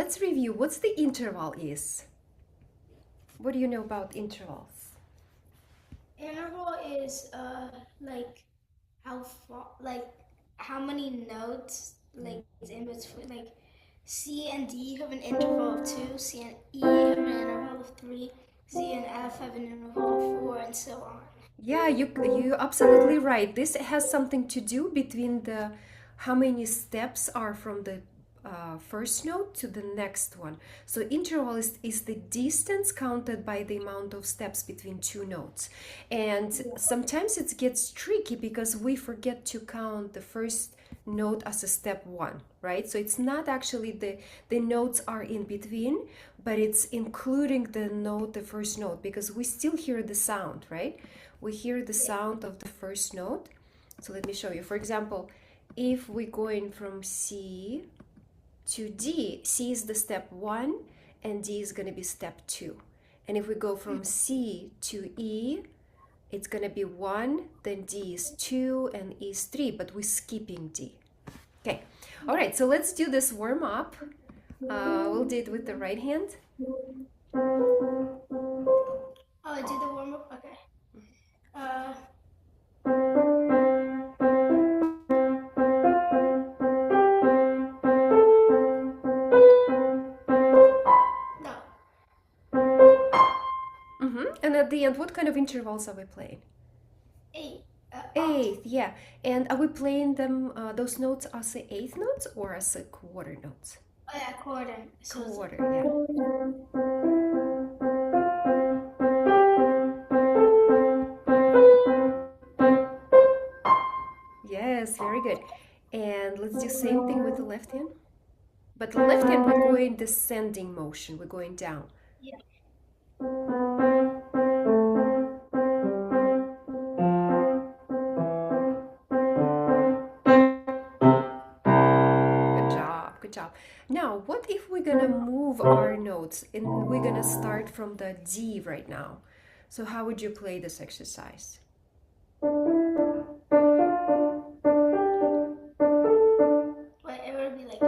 let's review. What's the interval is? What do you know about intervals? Interval is like how far, like how many notes like is in between. Like C and D have an interval of 2, C and E have an interval of 3, C and F have an interval of 4, and so on. Yeah, you're absolutely right. This has something to do between the how many steps are from the first note to the next one. So interval is the distance counted by the amount of steps between two notes. And sometimes it gets tricky because we forget to count the first note as a step one, right? So it's not actually the notes are in between, but it's including the note, the first note, because we still hear the sound, right? We hear the sound of the first note. So let me show you. For example, if we're going from C to D, C is the step one and D is going to be step two. And if we go from C to E, it's going to be one, then D is two and E is three, but we're skipping D. Okay, all right, so let's do this warm up. We'll do it with the right hand. Oh, do the warm up? Okay. No. And at the end, what kind of intervals are we playing? Eight. Eighth, yeah. And are we playing them, those notes as the eighth notes or as a quarter notes? Oh yeah, quarter. So Quarter, yeah. Yes, very good. And let's do same thing with the left hand. But the left hand, we're going descending motion. We're going down. yeah. Good job, good job. Now, what if we're gonna move our notes and we're gonna start from the D right now? So how would you play this exercise? But it would be like.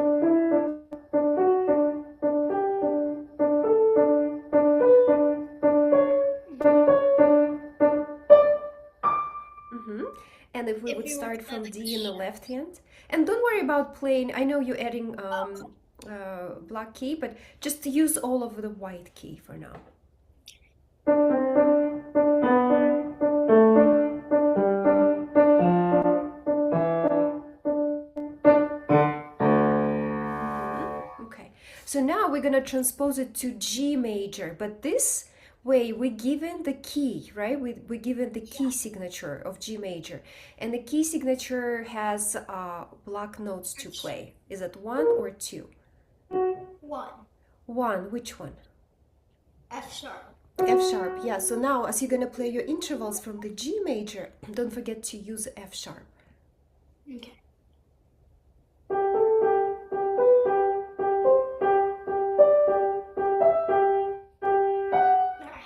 And if we If would you were to start play from like D in the left hand, and don't worry about playing, I know you're adding black key, but just use all of the white key for now. Okay, so now we're gonna transpose it to G major, but this way we're given the key, right? We're given the key signature of G major, and the key signature has black notes to play. Is it one or two? One. One, which one? F sharp. F sharp, yeah. So now as you're gonna play your intervals from the G major, don't forget to use F sharp. Okay. Now,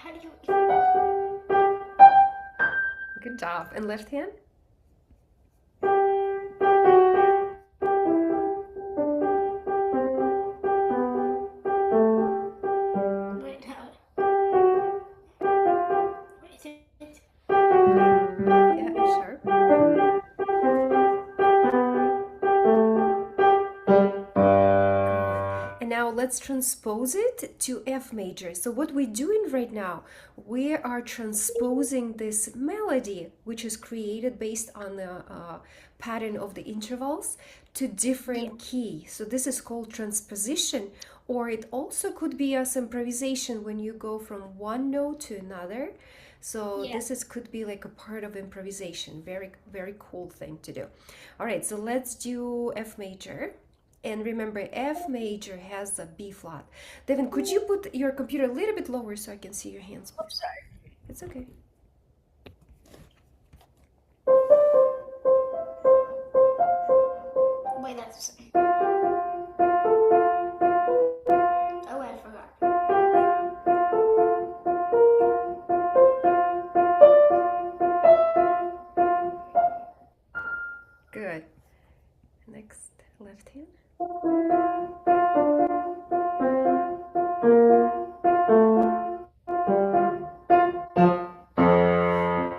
how do you? Good job. And left hand? Wait, how? Wait. Yeah, F sharp. And now let's transpose it to F major. So what we're doing right now, we are transposing this melody, which is created based on the pattern of the intervals, to different key. So this is called transposition, or it also could be as improvisation when you go from one note to another. So Yeah. this is could be like a part of improvisation. Very, very cool thing to do. All right, so let's do F major. And remember, F major has a B flat. Devin, could you put your computer a little bit lower so I can see your hands, please? Sorry. It's okay. Wait, that's. Oh, I forgot. Good. Next, left hand. Thank